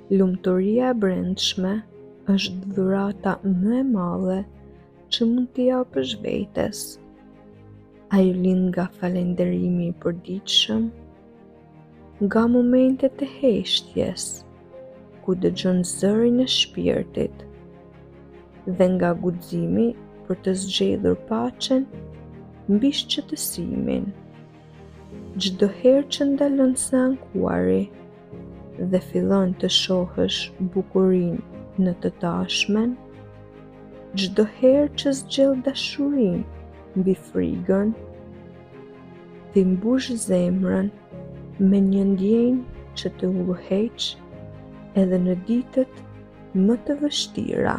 Lumturia e brendshme është dhurata më e madhe që mund t'i japësh vetes. Ajo lind nga falenderimi i përditshëm, nga momentet e heshtjes, ku dëgjon zërin e shpirtit, dhe nga guximi për të zgjedhur paqen mbi shqetësimin. Çdo herë që ndalon së ankuari dhe fillon të shohësh bukurinë në të tashmen, çdo herë që zgjidh dashurinë mbi frigën, ti mbush zemrën me një ndjenjë që të udhëheq edhe në ditët më të vështira.